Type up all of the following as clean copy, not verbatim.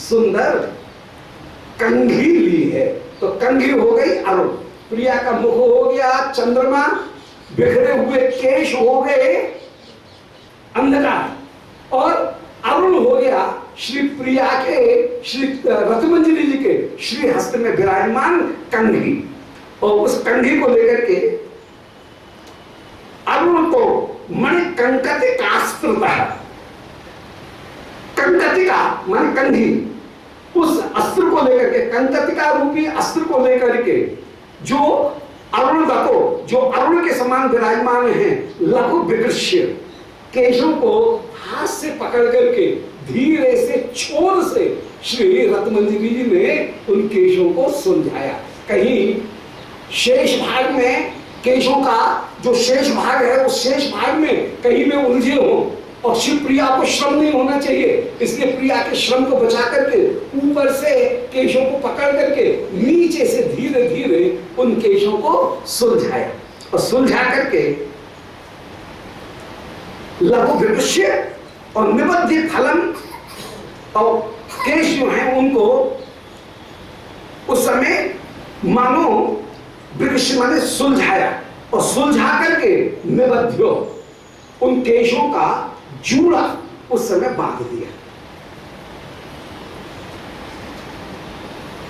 सुंदर कंघी ली है। तो कंघी हो गई अरुण, प्रिया का मुख हो गया चंद्रमा, बिखरे हुए केश हो गए अंधकार, और अरुण हो गया श्री प्रिया के, श्री रत्नमंजरी जी के श्री हस्त में विराजमान कंघी। और उस कंघी को लेकर के अरुण को मणि कंकतिकास्त्रतः, कंकतिका मन कंघी, उस अस्त्र को लेकर के, कंकतिका रूपी अस्त्र को लेकर के जो अरुण को, जो अरुण के समान विराजमान है, लघु विकृष्य केशों को हाथ से पकड़ करके धीरे से छोर से श्री रत्नमंजरी जी ने उन केशों को सुलझाया। कहीं शेष भाग में केशों का जो शेष भाग है, उस शेष भाग में कहीं में उलझे हो, और श्री प्रिया को श्रम नहीं होना चाहिए, इसलिए प्रिया के श्रम को बचा करके ऊपर से केशों को पकड़ करके नीचे से धीरे धीरे उन केशों को सुलझाया, और सुलझा करके लघु विकृष्य और निबद्ध फलम, और केश जो है उनको उस समय मानो वृक्ष माने सुलझाया, और सुलझा करके निबद्ध उन केशों का जूड़ा उस समय बांध दिया।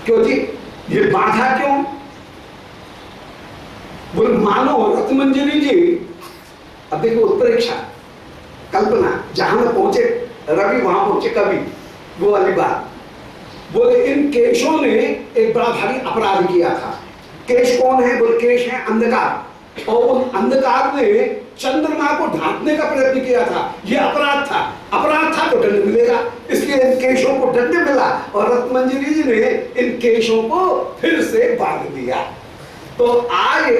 क्यों जी ये बांधा क्यों? बोले मानो रत्नमंजरी जी, अब देखो उत्प्रेक्षा कल्पना, जहां में पहुंचे रवि वहां पहुंचे कवि, वो वाली बात। बोले इन केशों ने एक बड़ा भारी अपराध किया था। केश कौन है? बोले केश है अंधकार, और उन अंधकार ने चंद्रमा को ढांकने का प्रयत्न किया था। यह अपराध था, अपराध था तो दंड मिलेगा, इसलिए इन केशों को दंड मिला, और रत्नमंजरी जी ने इन केशों को फिर से बांध दिया। तो आज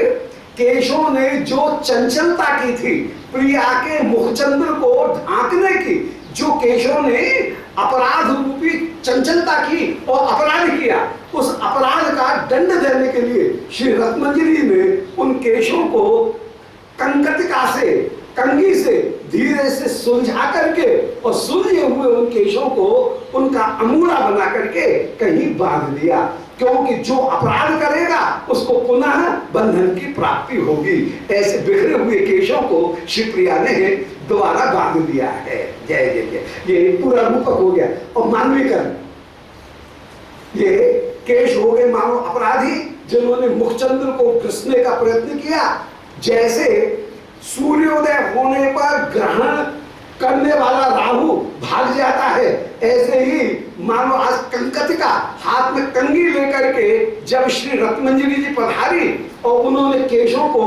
केशों ने जो चंचलता की थी प्रिया के मुखचंद्र को ढांकने की, जो केशों ने अपराध रूपी चंचलता की और अपराध किया, उस अपराध का दंड देने के लिए श्री रत्नमंजरी ने उन केशों को कंकतिका से, कंघी से धीरे से सुलझा करके, और सुलझे हुए उन केशों को उनका अमूड़ा बना करके कहीं बांध दिया। क्योंकि जो अपराध करेगा उसको पुनः बंधन की प्राप्ति होगी। ऐसे बिखरे हुए केशों को शिवप्रिया ने दोबारा बांध दिया है। जय जय जय। ये पूरा रूपक हो गया। और मानवीकरण, ये केश हो गए मानो अपराधी जिन्होंने मुखचंद्र को घिसने का प्रयत्न किया। जैसे सूर्योदय होने पर ग्रहण करने वाला राहु भाग जाता है, ऐसे ही मानो आज कंकतिका हाथ में कंघी लेकर के जब श्री रत्नमंजरी जी पधारी और उन्होंने केशों को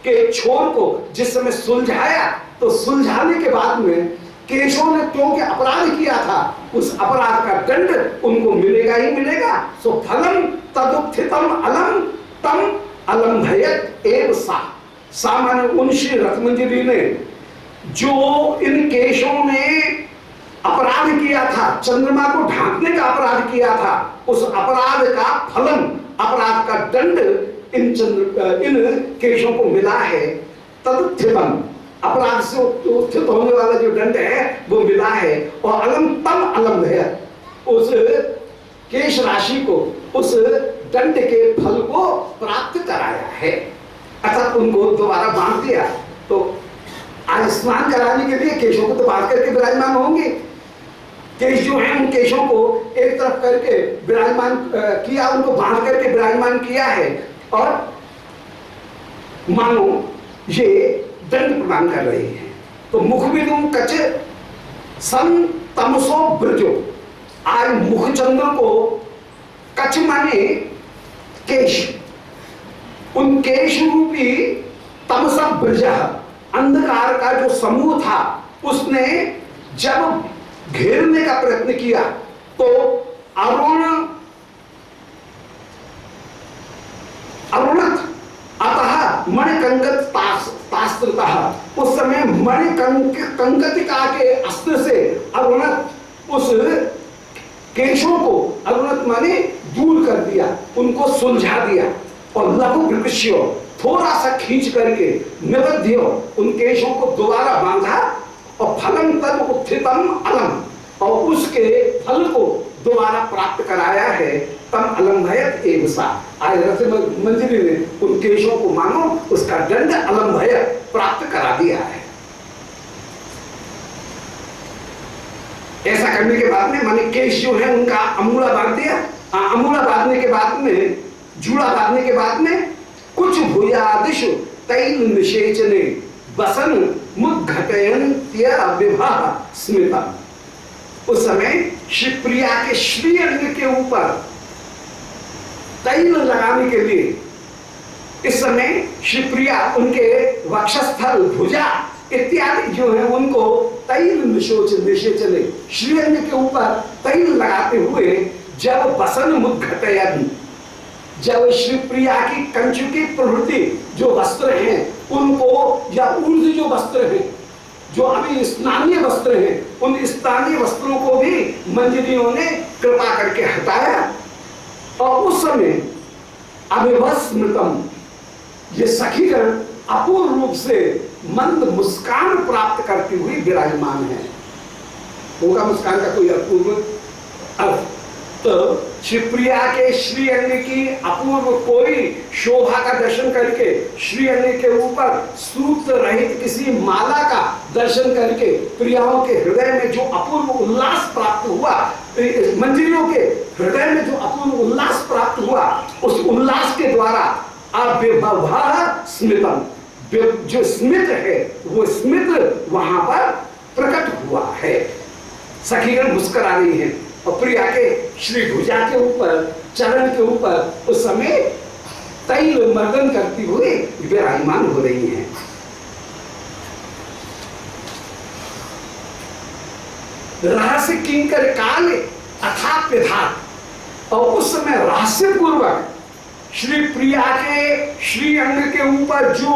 के छोर को जिस समय सुलझाया, तो सुलझाने के बाद में केशों ने क्योंकि अपराध किया था, उस अपराध का दंड उनको मिलेगा ही मिलेगा। सो फलम तदुत्थितम अलम तम अलम्भयत एव सा माने उन श्री रत्नमंजरी ने जो इन केशों ने अपराध किया था, चंद्रमा को ढांकने का अपराध किया था, उस अपराध का फलम, अपराध का दंड इन केशों को मिला है। तदुत्थितम, अपराध से उत्थित होने वाला जो दंड है वो मिला है। और अलम तम अलम है, उस केश राशि को, उस दंड के फल को प्राप्त कराया है, अर्थात उनको दोबारा बांध दिया। तो आज स्नान कराने के लिए केशों को तो बांध करके विराजमान होंगे। केश जो है उन केशों को एक तरफ करके विराजमान किया, उनको बांध करके विराजमान किया है, और मानो ये दंड प्रदान कर रहे हैं। तो मुख बिंदु कच सन तमसो ब्रजो, आज मुखचंद्र को कच माने केश, उन केश रूपी तमसा ब्रज, अंधकार का जो समूह था उसने जब घेरने का प्रयत्न किया, तो अरुणत अतः मणिकंकत तास्त्रतः, उस समय मणिकंकतिका के अस्त्र से अरुणत उस केशों को, अरुणत माने दूर कर दिया, उनको सुलझा दिया, और लघु विकृष्यो थोड़ा सा खींच करके निबद्ध उन केशों को दोबारा बांधा, और फलम तद उत्थितम अलम, और उसके फल को दोबारा प्राप्त कराया है। तम अलंभयत एव सा, आज रथ मंजरी ने उन केशों को मानो उसका दंड अलंभयत प्राप्त करा दिया है। ऐसा करने के बाद में माने केश जो है उनका अमूला बांध दिया। अमूला बांधने के बाद में, जूड़ा बांधने के बाद में कुछ भूयादिश तैल निषेचने बसन मुद्घटयन्त्य विवाह स्मृतम। उस समय श्री प्रिया के श्रीअंग के ऊपर तैल लगाने के लिए इस समय श्री प्रिया उनके वक्षस्थल, भुजा इत्यादि जो है उनको तैल निषेचने श्रीअंग के ऊपर तैल लगाते हुए जब बसन मुद्घटयन्, जब श्री प्रिया की कंचुकी प्रवृत्ति जो वस्त्र हैं उनको, या ऊर्ध्व जो वस्त्र हैं, जो अभी स्थानीय वस्त्र हैं, उन स्थानीय वस्त्रों को भी मंजरियों ने कृपा करके हटाया। और उस समय अभिवस्मृतम, ये सखीगण अपूर्व रूप से मंद मुस्कान प्राप्त करती हुई विराजमान है। होगा मुस्कान का कोई अपूर्व अर्थ? तो शिवप्रिया के श्रीअंग की अपूर्व कोई शोभा का दर्शन करके, श्रीअंग के ऊपर सूत्र रहित किसी माला का दर्शन करके प्रियाओं के हृदय में जो अपूर्व उल्लास प्राप्त हुआ, मंजरियों के हृदय में जो अपूर्व उल्लास प्राप्त हुआ, उस उल्लास के द्वारा अव्यवहार स्मितम, जो स्मित है वो स्मित वहां पर प्रकट हुआ है। सखीगण मुस्कुरा रही है और प्रिया के श्री भुजा के ऊपर, चरण के ऊपर उस समय तैल मर्दन करती हुई विराजमान हो रही हैं। रहस्य किंकर काल अथाप्यधात, और उस समय रहस्य पूर्वक श्री प्रिया के श्री अंग के ऊपर जो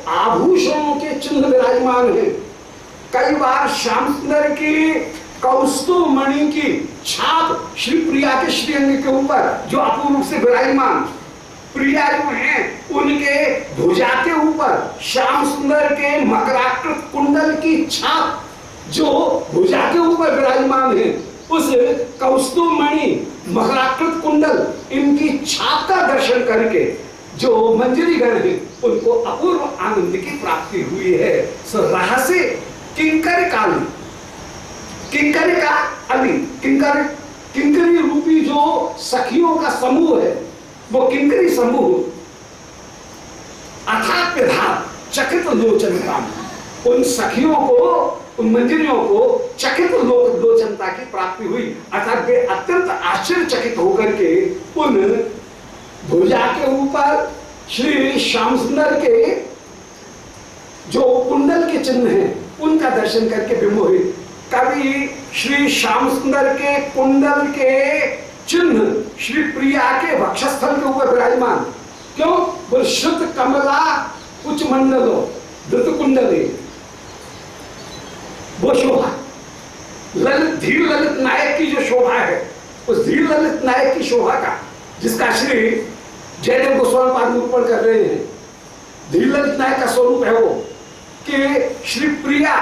आभूषणों के चिन्ह विराजमान हैं, कई बार श्याम सुंदर की कौस्तुभ मणि की छाप श्री प्रिया के श्री अंग के ऊपर जो अपूर्व रूप से विराजमान, प्रिया जो हैं उनके भुजा के ऊपर श्याम सुंदर के मकराकृत कुंडल की छाप जो भुजा के ऊपर विराजमान है, उस कौस्तुभ मणि मकराकृत कुंडल इनकी छाप का दर्शन करके जो मंजरी गण है उनको अपूर्व आनंद की प्राप्ति हुई है। सो रहस्य किंकर काली, किंकर का अभी किंकरी रूपी जो सखियों का समूह है, वो किंकरी समूह अथाप्यधात चकित लोचनता, उन सखियों को, उन मंजरियों को चकित लोचनता की प्राप्ति हुई, अर्थात वे अत्यंत आश्चर्यचकित होकर के उन भुजा के ऊपर श्री श्याम सुंदर के जो कुंडल के चिन्ह हैं उनका दर्शन करके विमोहित। कभी श्री श्याम सुंदर के कुंडल के चिन्ह श्री प्रिया के वक्षस्थल के ऊपर विराजमान, क्यों? वो शुद्ध कमला उच्च मंडलो धृत कुंडली, वो शोभा ललित, धीर ललित नायक की जो शोभा है, उस धीर ललित नायक की शोभा का, जिसका श्री जयदेव गोस्वामी पाद निरूपण कर रहे हैं, धीर ललित नायक का स्वरूप है वो कि श्री प्रिया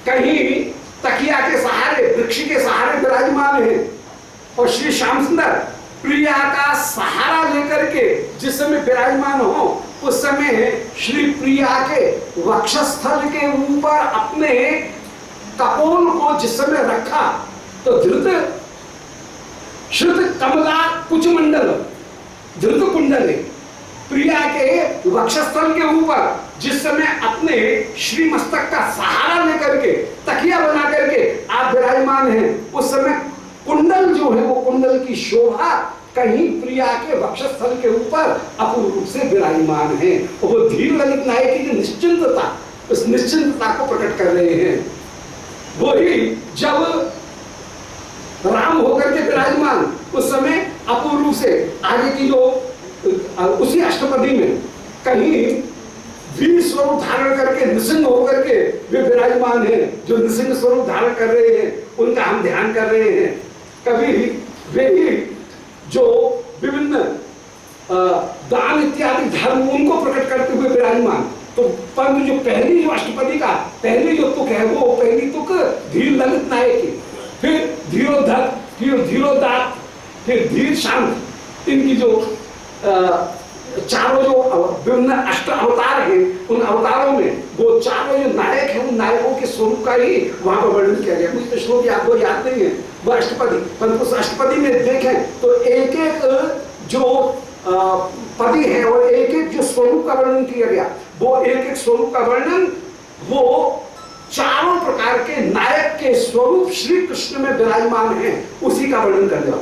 कहीं तकिया के सहारे, वृक्ष के सहारे विराजमान है, और श्री श्याम सुंदर प्रिया का सहारा लेकर के जिस समय विराजमान हो, उस समय श्री प्रिया के वक्षस्थल के ऊपर अपने कपोल को जिस समय रखा, तो धृत शुद्ध कमला कुच मंडल धृत कुंडल प्रिया के वक्षस्थल के ऊपर जिस समय अपने श्री मस्तक का सहारा लेकर के तकिया बना करके आप विराजमान हैं, उस समय कुंडल जो है वो कुंडल की शोभा कहीं प्रिया के वक्षस्थल के ऊपर अपूर्व रूप से विराजमान है। वो धीर ललित नायक की निश्चिंतता, उस निश्चिंतता को प्रकट कर रहे हैं। वही जब राम होकर के विराजमान, उस समय अपूर्व रूप से आगे की जो उसी अष्टपदी में कहीं वीर स्वरूप धारण करके नृसिंह होकर के वे विराजमान हैं, जो नृसिंह स्वरूप धारण कर रहे हैं उनका हम ध्यान कर रहे हैं। कभी वे ही जो विभिन्न दान इत्यादि धर्म उनको प्रकट करते हुए विराजमान। तो परंतु जो पहली जो अष्टपदी का पहली जो तुक है वो पहली तुक धीर ललित नायक की, फिर धीरोद्धत, फिर धीरोदात, फिर धीर शांत, इनकी जो चारों जो विभिन्न अष्ट अवतार हैं, उन अवतारों में वो चारों जो नायक हैं, उन नायकों के स्वरूप का ही वहां पर वर्णन किया गया। मुझे तो श्लोक याद नहीं है, वो अष्टपदी, परंतु उस अष्टपदी में देखें तो एक एक जो पदी है और एक एक जो स्वरूप का वर्णन किया गया, वो एक एक स्वरूप का वर्णन वो चारों प्रकार के नायक के स्वरूप श्री कृष्ण में विराजमान है, उसी का वर्णन कर दिया।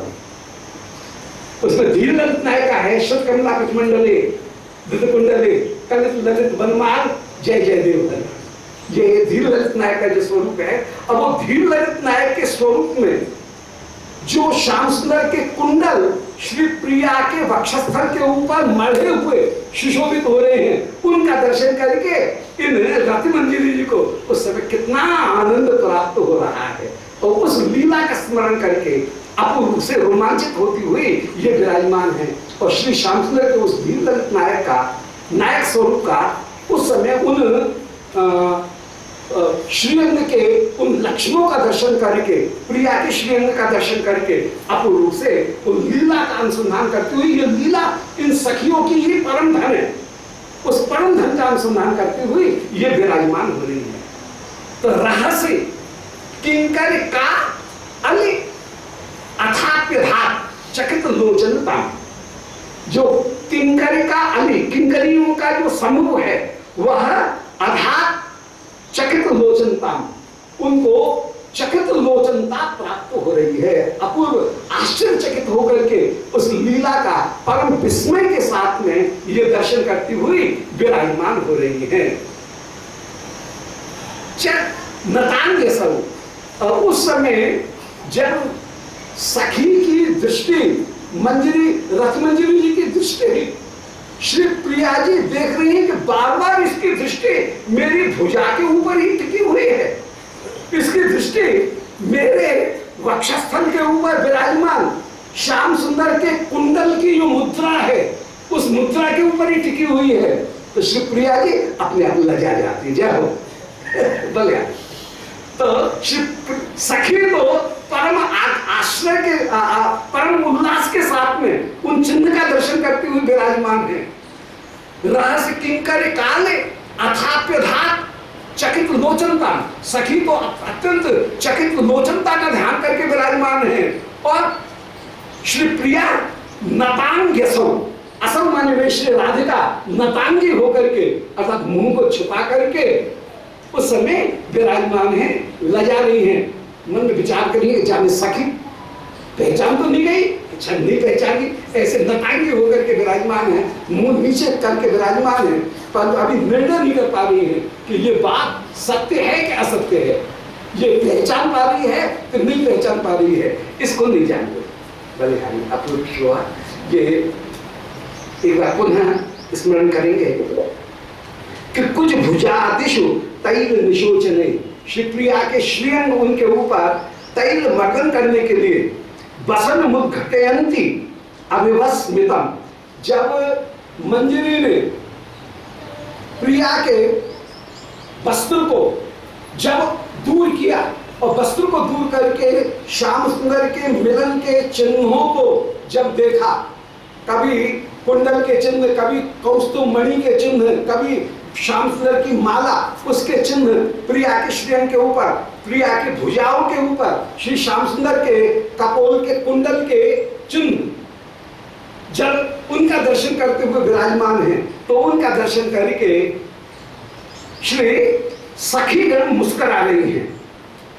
उसमें धीर ललित नायिका है, श्रुत कमला कुचमंडले विद कुंडले कलित ललित बनमाल जय जय देव। ये धीर ललित नायक का जो स्वरूप है, अब वो धीर ललित नायक के स्वरूप में जो श्याम सुंदर के कुंडल श्री प्रिया के वक्षस्थल के ऊपर मढ़े हुए सुशोभित हो रहे हैं, उनका दर्शन करके इन रति मंजरी जी को उस समय कितना आनंद प्राप्त हो रहा है, और उस लीला का स्मरण करके अपूर्व से रोमांचित होती हुई ये विराजमान है। और श्री श्याम सुंदर के उस धीर ललित नायक का, नायक स्वरूप का उस समय उन श्रीअंग के उन लक्षणों का दर्शन करके, प्रिया के श्रीअंग का दर्शन करके अपूर्व से उन लीला का अनुसंधान करते हुए, ये लीला इन सखियों की ही परम धन है, उस परम धन का अनुसंधान करते हुए ये विराजमान हो रही है। तो रहस्य किंकर का अली अथाप्यधात चकित लोचनता, जो किंकरिका अली, किंकरियों का जो समूह है वह अधात चकित लोचनता, उनको चकित लोचनता प्राप्त हो रही है। अपूर्व आश्चर्यचकित होकर के उस लीला का परम विस्मय के साथ में ये दर्शन करती हुई विराजमान हो रही है। नतांग स्वरूप, और उस समय जब सखी की दृष्टि मंजरी, रथ मंजरी जी की दृष्टि श्री प्रिया जी देख रही है कि बार बार इसकी दृष्टि मेरी भुजा के ऊपर ही टिकी हुई है, इसकी दृष्टि मेरे वक्षस्थल के ऊपर विराजमान श्याम सुंदर के कुंडल की जो मुद्रा है उस मुद्रा के ऊपर ही टिकी हुई है। तो श्री प्रिया जी अपने आप लजा जाती, जय हो बोले। तो श्री सखी तो परम आश्रय के परम उल्लास के साथ में उन चिन्ह का दर्शन करते हुए विराजमान है। रहस्य किंकर काले अथाप्यधात चकित लोचनता, सखी तो अत्यंत चकित लोचनता का ध्यान करके विराजमान है। और श्री प्रिया नतांग यसो, असल माने में श्री राधिका नतांगी होकर के अर्थात मुंह को छुपा करके उस समय विराजमान है, लजा रही है। मन में विचार करिए, जाने सखी पहचान तो नहीं गई, अच्छा नहीं पहचानी, ऐसे नतांगी होकर के विराजमान है, मुंह नीचे करके विराजमान है, पर अभी निर्णय नहीं कर पा रही है कि ये बात सत्य है कि असत्य है, ये पहचान पा रही है कि नहीं पहचान पा रही है, इसको नहीं जान रही। बलिहारी अपूर्व ये एक बार पुनः स्मरण करेंगे कि कुछ भुजादिशु तैल निशोचने, श्री प्रिया के श्रीअंग उनके ऊपर तैल मर्दन करने के लिए बसन मुद्घटयंती अविवस्मितम, जब मंजरी ने प्रिया के वस्त्र को जब दूर किया और वस्त्र को दूर करके श्याम सुंदर के मिलन के चिन्हों को जब देखा, कभी कुंडल के चिन्ह, कभी कौस्तुभ मणि के चिन्ह, कभी श्याम सुंदर की माला, उसके चिन्ह प्रिया के श्रीअंग के ऊपर, प्रिया की भुजाओं के ऊपर श्री श्याम सुंदर के कपोल के कुंडल के चिन्ह, जब उनका दर्शन करते हुए विराजमान है, तो उनका दर्शन करके श्री सखीगण मुस्कुरा रही हैं।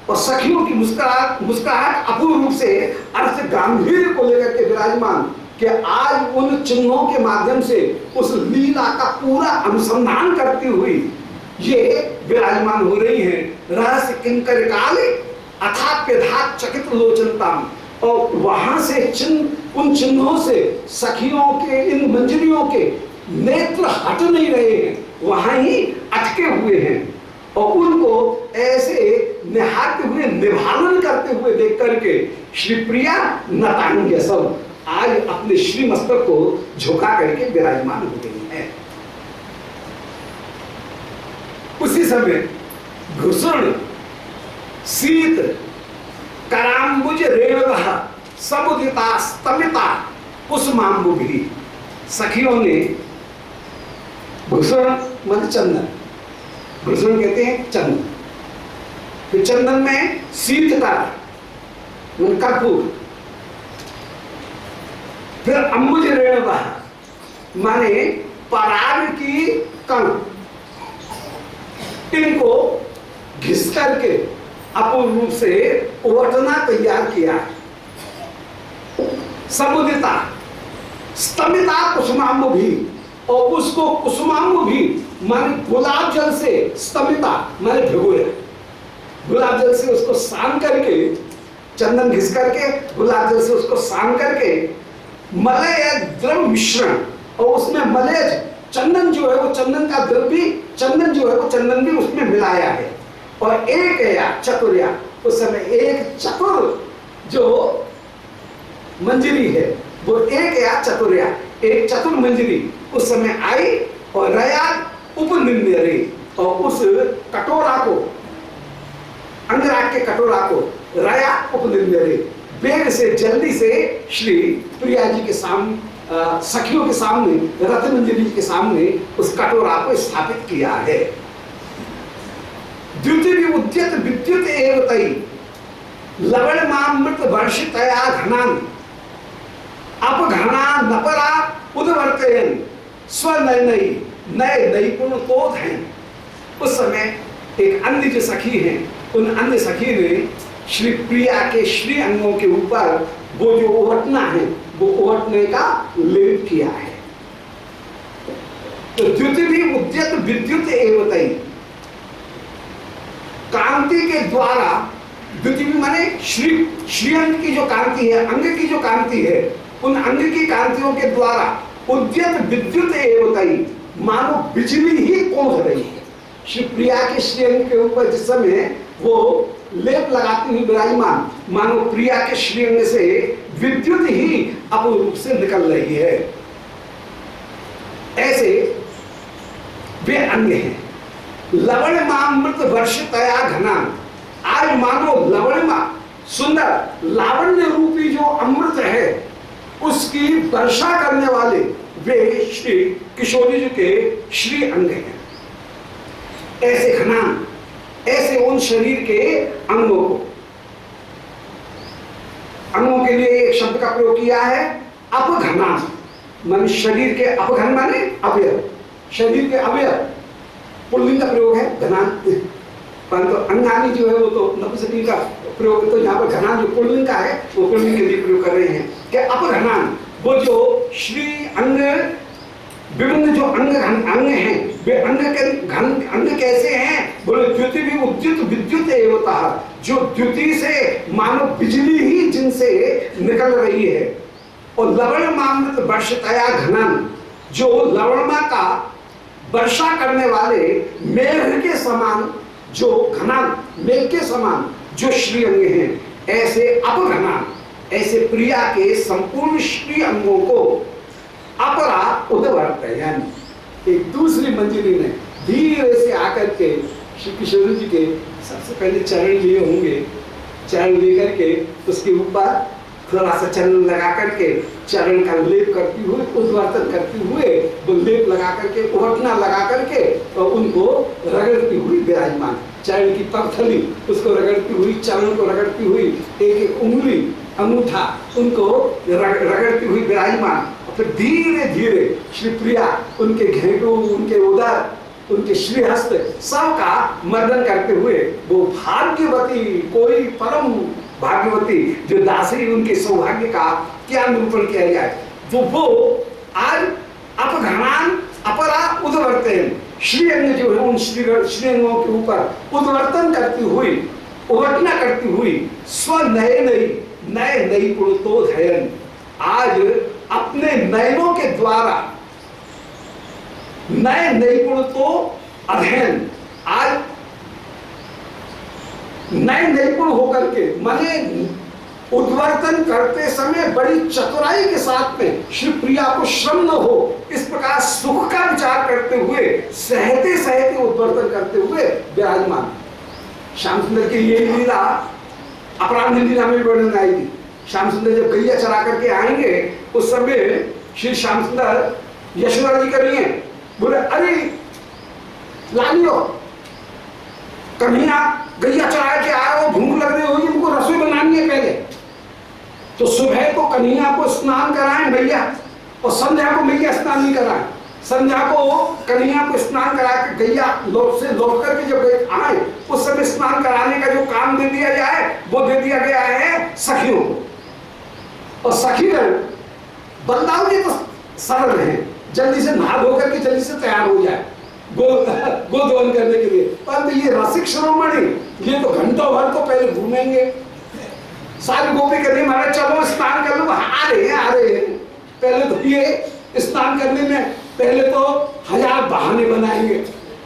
और सखियों की मुस्कुराहट अपूर्व रूप से अर्थ गांधीर्य को लेकर के विराजमान कि आज उन चिन्हों के माध्यम से उस लीला का पूरा अनुसंधान करती हुई ये विराजमान हो रही है। रहस्य किंकर काले अथाप्यधात चकित लोचनताम, और वहां से चिन्ह, उन चिन्हों से सखियों के, इन मंजरियों के नेत्र हट नहीं रहे हैं, वहां ही अटके हुए हैं, और उनको ऐसे निहारते हुए, निभालन करते हुए देख करके श्री प्रिया नतांग सब आज अपने श्री मस्तक को झुका करके विराजमान हो गई है। उसी समय घुसण, शीत, कराम्बुज रेणुः समुदिता स्तमिता कुसुमाम्बुभिः। सखियों ने भूषण मतलब चंदन, भूषण कहते हैं चंदन, फिर चंदन में शीतता कर्पूर, फिर अम्बुज रेणुः माने पराग की कण, इनको घिस करके अपूर्ण रूप से उवटना तैयार किया। समुदिता स्तमिता कुसुमाम्बु भी, और उसको कुसुमाम्बु भी माने गुलाब जल से, स्तमिता माने भिगोया, गुलाब जल से उसको सान करके, चंदन घिस करके गुलाब जल से उसको सान करके मलय द्रव मिश्रण, और उसमें मलय चंदन जो है वो चंदन का द्रव भी, चंदन जो है वो चंदन भी उसमें मिलाया है। और एक या चतुर्या, उस समय एक चतुर जो मंजरी है वो एक या चतुर्या, एक चतुर मंजरी उस समय आई, और रया उपनिंदरे, और उस कटोरा को, अंगराग के कटोरा को रया उपनिंदरे, वेग से जल्दी से श्री प्रिया जी के सामने, सखियों के सामने, रत्नमंजरी के सामने उस कटोरा को स्थापित किया है। द्युति उद्यत विद्युत एवतई लवणमामृत वर्षितया घनान अपघना नपरा उद्वर्तयन स्वनयनई नए नैपुण तो धैन। उस समय एक अन्य जो सखी हैं, उन अन्य सखी ने श्री प्रिया के श्री अंगों के ऊपर वो जो ओवटना है, वो ओवटने का लेप किया है। तो द्युति भी उद्यत विद्युत एवतई, कांति के द्वारा, द्युति भी माने श्री अंग की जो कांति है, अंग की जो कांति है, उन अंग की कांतियों के द्वारा उद्यत विद्युत एवतई, मानो बिजली ही कौंध रही है। श्री प्रिया के श्री अंग के ऊपर जिस समय वो लेप लगाती हुई विराजमान, मानो प्रिया के श्री अंग से विद्युत ही अपूर्ण रूप से निकल रही है। ऐसे वे अंग हैं। लवणमामृत वर्षितया घना, आज मानो लवणमा सुंदर लावण्य रूपी जो अमृत है उसकी वर्षा करने वाले वे श्री किशोरी जी के श्री अंग हैं। ऐसे घनान, ऐसे उन शरीर के अंगों को, अंगों के लिए एक शब्द का प्रयोग किया है अपघनान, मान शरीर के अपघन माने अवयव, शरीर के अवयव, पुल्लिंग का प्रयोग है घनान, परंतु अंगानी जो है वो तो नपुंसकलिंग का प्रयोग, तो यहाँ पर घनान जो पुल्लिंग का है वो पुल्लिंग के लिए प्रयोग कर रहे हैं कि अपघनान, वो जो श्री अंग, विभिन्न जो अंग हैं, वे अंग के अंग कैसे हैं, बोले द्युति भी उद्युत विद्युत एवतः, जो द्युति से मानो बिजली ही जिनसे निकल रही है। और लवणमामृत वर्षितया घनन, जो लवणमा का वर्षा करने वाले मेघ के समान, जो घनन मेघ के समान जो श्री अंग हैं, ऐसे अपघनन, ऐसे प्रिया के संपूर्ण श्री अंगों को अपरा उद्वर्तयन, एक दूसरी मंजिली ने धीरे से आकर के श्री किशोर जी के सबसे पहले चरण लिए होंगे, चरण लेकर के उसके ऊपर थोड़ा सा चरण लगा करके चरण का लेप करती हुए, उद्वर्तन करती हुए, वो लेप लगा करके, उवटना लगा करके और उनको रगड़ती हुई विराजमान, चरण की पगथली उसको रगड़ती हुई, चरण को रगड़ती हुई, एक एक उंगली अंगूठा उनको रगड़ती हुई विराजमान। फिर धीरे धीरे श्री प्रिया उनके घेंटों, उनके उदर, उनके श्रीहस्त सबका मर्दन करते हुए वो भाग्यवती, कोई परम भाग्यवती जो दासी, उनके सौभाग्य का क्या निरूपण किया जाए, तो वो आज अपघनान अपरा उद्वर्तन, श्री अंग जो है उन श्री अंगों के ऊपर उद्वर्तन करती हुई, उवटना करती हुई, स्व नए नई पुण तो धैर्य, आज अपने नयनों के द्वारा नए नैपुण तो अध्ययन, आज नए नैपुण होकर के माने उद्वर्तन करते समय बड़ी चतुराई के साथ में श्री प्रिया को श्रम न हो, इस प्रकार सुख का विचार करते हुए, सहते सहते उद्वर्तन करते हुए विराजमान। श्याम सुंदर की ये लीला अपराध लीला में वर्णन आएगी। श्याम सुंदर जब गैया चरा करके आएंगे उस समय श्री श्याम सुंदर यशोदा जी करिए, बोले अरे लालियो, कन्हैया गैया चरा के आए हो, भूख लग रही होगी, उनको रसोई बनानी है पहले। तो सुबह को कन्हैया को स्नान कराएं मैया, और संध्या को मैया स्नान नहीं कराएं। संध्या को कन्हैया को स्नान करा के गैया लौट करके जब आए उस समय स्नान कराने का जो काम दे दिया जाए वो दे दिया गया है सखियों को। और सखीगण बलदाऊ जी तो सरल है, जल्दी से नहा धो करके जल्दी से तैयार हो जाए गोदोहन करने के लिए। परंतु ये रसिक शिरोमणि ये तो घंटों भर तो पहले घूमेंगे, सारी गोपी कहती महाराज चलो स्नान कर लो, आ रहे पहले तो ये स्नान करने में पहले तो 1000 बहाने बनाएंगे,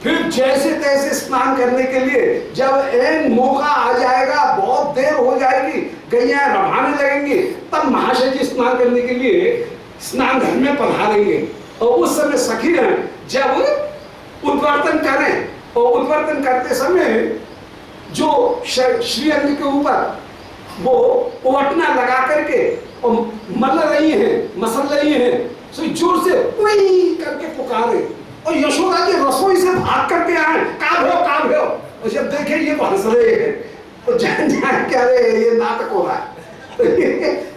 फिर जैसे तैसे स्नान करने के लिए जब एन मौका आ जाएगा, बहुत देर हो जाएगी, गैया रभाने लगेंगी, तब महाशय जी स्नान करने के लिए स्नान घर में पधारेंगे। और उस समय सखीगण जब उद्वर्तन करें, और उद्वर्तन करते समय जो श्रीअंग के ऊपर वो ओटना लगा करके और मसल रही हैं, सो जोर से उई करके पुकारे, और यशोदा जी रसोई से भाग करके आए, का भ्यो। और जब देखे ये तो हंस रहे हैं, तो जान क्या रहे ये नाटक हो रहा है। तो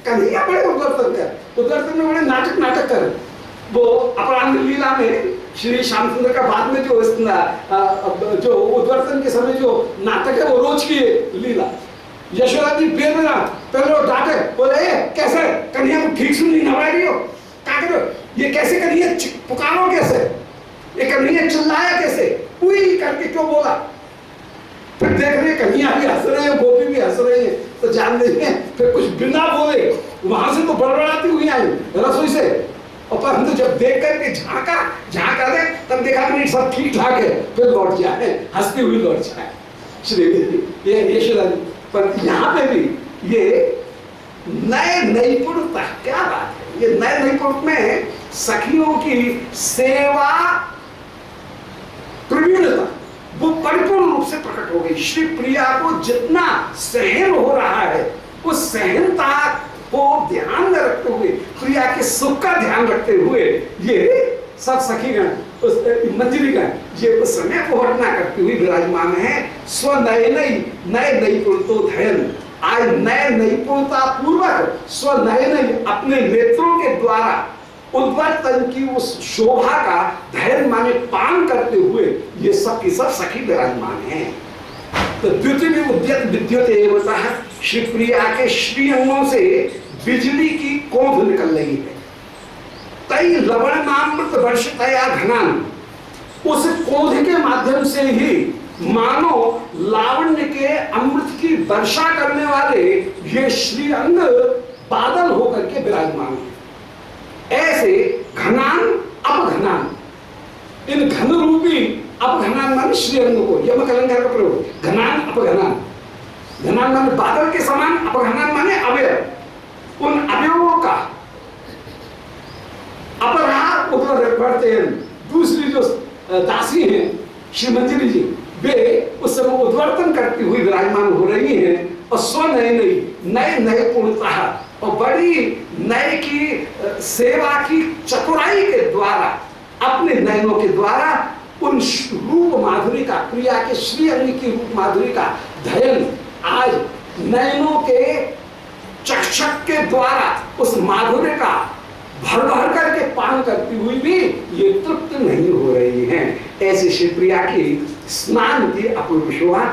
कन्हैया बड़े उद्वर्तन में बड़े नाटक कर। वो अपराध लीला में श्री श्याम सुंदर का बाद में जो उद्वर्तन के समय जो नाटक है वो रोज की लीला। यशोदा जी बेदना पहले वो डांटे, बोले कैसे कन्हैया को ठीक से नहीं नवा रही हो, क्या करो ये कैसे कन्हैया पुकारो, कैसे ये कन्हैया चिल्लाया, कैसे उई करके क्यों बोला। फिर देख रहे कन्हैया भी हंस रहे हैं, गोपी भी हंस रहे हैं, तो जान रहे हैं फिर कुछ बिना बोले वहां से तो बड़बड़ाती हुई आई रसोई से। और परंतु जब देख करके झांका दे तब देखा कि सब ठीक ठाक है, फिर लौट जाए हंसती हुई लौट जाए श्री ये यशोदा जी। पर यहाँ पे भी ये नए नैपुणता, क्या बात है, ये नए नैपुण में सखियों की सेवा प्रवीणता वो परिपूर्ण रूप से प्रकट हो गई। श्री प्रिया को जितना सहन हो रहा है उस सहनता को ध्यान में रखते हुए, प्रिया के सुख का ध्यान रखते हुए ये सब सखीगण मंजरीगण ये उस समय को हटना करती हुई विराजमान है। स्व नए नैपुणतो धयन, आज नए नैपुणता पूर्वक स्व नए अपने नेत्रों के द्वारा उद्वर्तन की उस शोभा का धैर्य माने पान करते हुए ये सब की सब सखी विराजमान है। तो द्वितीय उद्यत विद्युत एवं श्री प्रिया के श्री अंगों से बिजली की कौंध निकल रही है। तई लवणामृत वर्षितया घनान, उस कौंध के माध्यम से ही मानो लावण्य के अमृत की वर्षा करने वाले ये श्री अंग बादल होकर के विराजमान है। ऐसे घनान अपघनान, इन घन रूपी अपघनान माने श्री अंग को, यम कलंकार का प्रयोग, घनान अपघनान, घनान माने बादल के समान, अपघनान माने अवयव, उन अवयवों का अपराध ऊपर बढ़ते हैं। दूसरी जो दासी हैं श्री मंजरी जी, वे उस समय उद्वर्तन करती हुई विराजमान हो रही हैं और स्व नए पूर्णता और बड़ी नए की सेवा की चतुराई के द्वारा अपने नयनों के द्वारा उन रूप माधुरी का, प्रिया के श्री अंग की रूप माधुरी का धयन आज नयनों के चक्षक के द्वारा उस माधुर्य का भर भर करके पान करती हुई भी ये तृप्त नहीं हो रही हैं। ऐसे श्री प्रिया की स्नान की अपूर्व शोभा।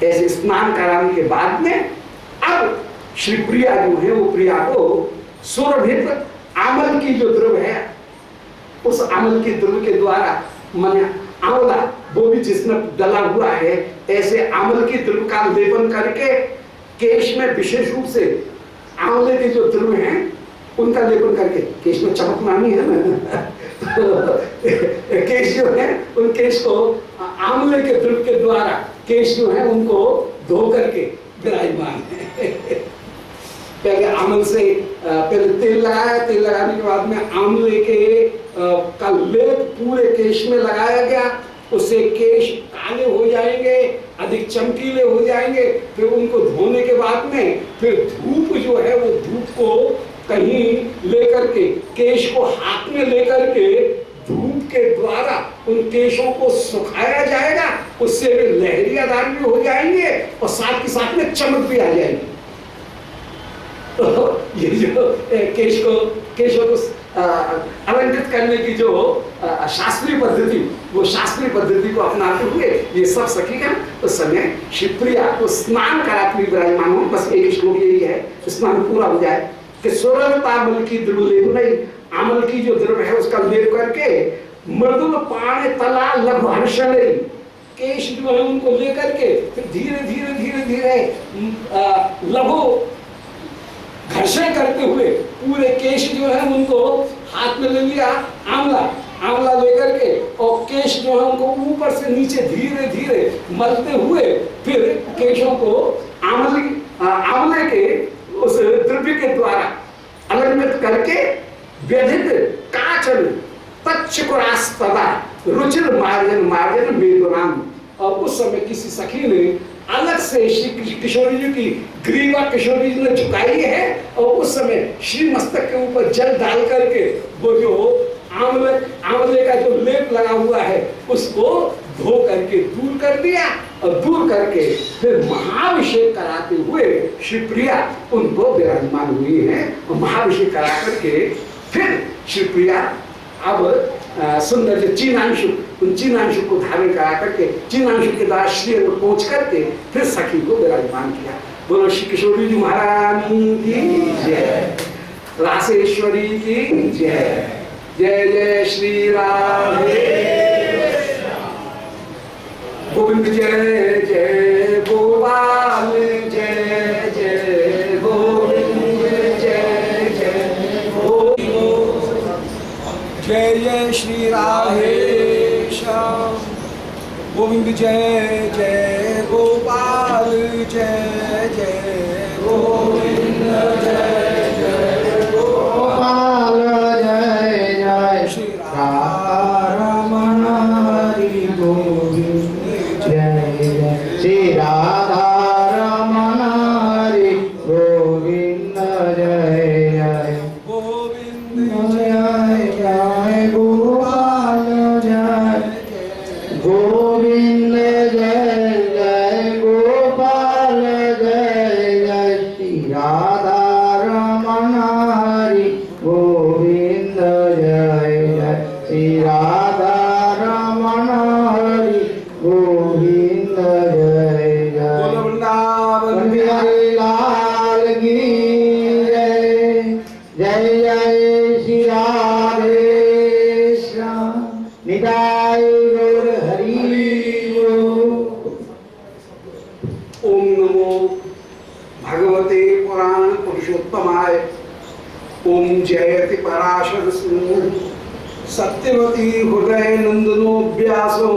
ऐसे स्नान कराने के बाद में अब श्री प्रिया जो है वो प्रिया को सुरभित आमल की जो द्रव है उस आमल के द्रव के द्वारा माने आंवला वो भी जिसमें डला हुआ है, ऐसे आमल की द्रव का लेपन करके केश में विशेष रूप से आंवले के जो द्रव हैं उनका लेपन करके, केश में चमक मानी है ना केश जो है उन केश को आंवले के द्रव के द्वारा केश जो है उनको धो करके विराजमान है। पहले आंवल से पहले तेल लगाया, तेल लगाने के बाद में आंवले के का लेप पूरे केश में लगाया गया उससे केश काले हो जाएंगे, अधिक चमकीले हो जाएंगे। फिर उनको धोने के बाद में फिर धूप जो है वो धूप को कहीं लेकर के, केश को हाथ में लेकर के धूप के द्वारा उन केशों को सुखाया जाएगा। उससे वे लहरियादार भी हो जाएंगे और साथ के साथ में चमक भी आ जाएगी। तो ये जो केशों को अलंकृत करने की जो शास्त्रीय पद्धति, वो शास्त्रीय पद्धति को अपनाते हुए ये सब सखीगण उस समय शिवप्रिया को स्नान कराती विराजमान हो। बस एक श्लोक यही है, स्नान पूरा हो जाए कि सुरलतामल की दृढ़ लेप नहीं, अमल की जो दृढ़ है उसका लेप करके मृदुल पाण तला लघु हर्षण, केश जो है उनको लेकर के फिर धीरे धीरे धीरे धीरे लघु घर्षण करते हुए पूरे केश जो है उनको हाथ में ले लिया, आंवला लेकर के, और केश जो है उनको ऊपर से नीचे धीरे धीरे मलते हुए फिर केशों को आंवले के उस द्रव्य के द्वारा अलंकृत करके व्यधित काचन तच्छकुरास्तदा रुचिर मार्जन मेदुराम। और उस समय किसी सखी ने अलग से श्री किशोरी जी की ग्रीवा किशोरी जी ने झुकाई है, और उस समय श्री मस्तक के ऊपर जल डाल करके वो जो आंवले का जो लेप लगा हुआ है उसको धो करके दूर कर दिया, और दूर करके फिर महाभिषेक कराते हुए शिवप्रिया उनको विराजमान हुई है। और महाभिषेक करा करके फिर शिवप्रिया अब सुंदर जो चीनांशु, उन चीनांशु को धारण करा करके चीनांशु के द्वारा श्री में पहुंच करके फिर सखी को विराजमान किया। बोलो श्री किशोरी जी महारानी की जय, रासेश्वरी की जय। जय जय श्री राधे गोविंद, जय जय गोपाल, जय जय गोविंद, जय जय गोविंद, जय जय श्री राधे श्याम गोविंद, जय जय गोपाल, जय जय गोविंद, जय जय गोपाल, जय जय श्री रमण हरि गोविंद, जय जय श्री राधा रमण हरि गोविंद, जय जय गोविंद, जय जय गोपाल, जय गोविंद, जय जय गोपाल, जय जय श्री राधा रमण हरि गोविंद, जय जय श्री राधा रमण हरि गोविंद, जय जय वृंदावन बिहारी लाल की जय। जय जय श्री राधे श्याम निताय गौर हरि ओम नमो भगवते पुराण पुरुषोत्तमाय। ओम जयति पराशर सिंह सत्यवती हृदय नंदनो व्यासो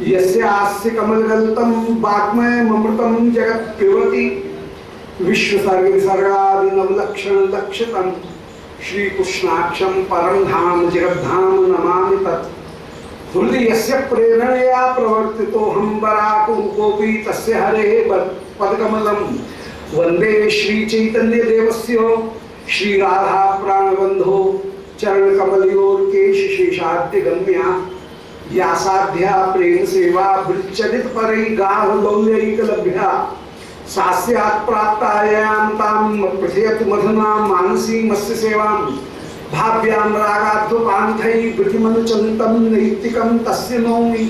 यस्यास्य कमलगल्तम वाग्मय ममृतम जगत पिबति विश्वसर्ग विसर्गादि नवलक्षण लक्षितम श्री कृष्णाक्षम परम धाम जगद्धाम नमामि तत्। हृदयस्य प्रेरणया प्रवर्तितो हम बराकुकोपि तस्य हरेः पदकमलं वन्दे श्री चैतन्य देवस्य श्री राधा प्राणबंधो चरण कमलयोर केश शेषाद्य गम्या या साध्या प्रेम सेवा वृच्चरित परै गाढ़ लौल्यैक लभ्या सास्यात् प्राप्तायां तां प्रथयतु मधुना मानसी मस्य सेवां भाव्यां रागाद्वपान्थै वृतिमनुचन्तं नैतिकं तस्य नौमि।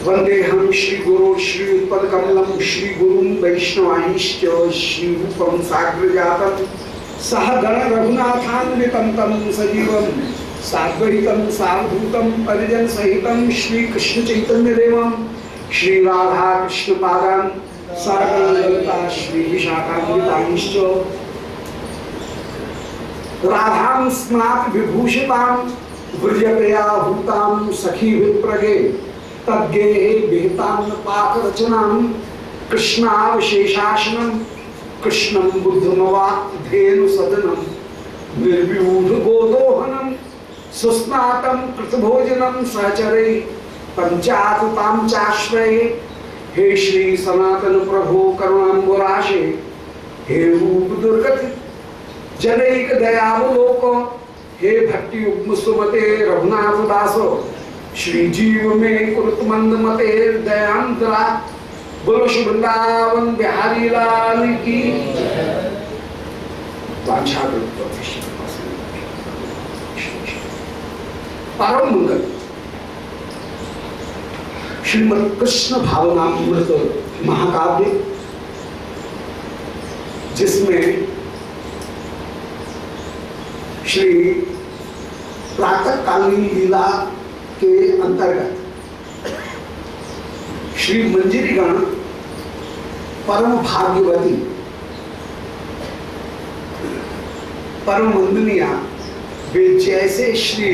वन्देऽहं श्रीगुरो श्रीयुत्पदकमलं श्रीगुरुं वैष्णवांश्च श्रीरूपं साग्रजातं सह गण रघुनाथान्वितं तं सजीवं साद्वैतं सावधूतं परिजन सहितं श्रीकृष्ण चैतन्य देवं श्री राधा कृष्ण पादान् सागरललिता श्री विशाखान्वितांश्च राधां स्नात विभूषितां व्रजप्रियाभूतां सखी विप्रगे तद्गेहे विहितां पाकरचनां कृष्णावशेषासनं कृष्णं बुद्धमवाप्धेनु सदनं निर्व्यूढ गोदोहनं सुस्नातं कृतभोजनं सहचरै पंचातताम चाश्रये हे श्री सनातन प्रभु करुणाम्बुराशे हे रूप दुर्गति जनैक दयावलोक हे भक्ति युग्म सुमते रघुनाथ दासो श्री जीव में कुरुत मंद मते दयांतरा बोलो श्री वृंदावन बिहारी लाल की परम मंगल श्रीमद कृष्ण भावनामृत महाकाव्य, जिसमें श्री प्रातःकालीन लीला के अंतर्गत श्री मंजरीगण परम भाग्यवती परम वंदनीया वे जैसे श्री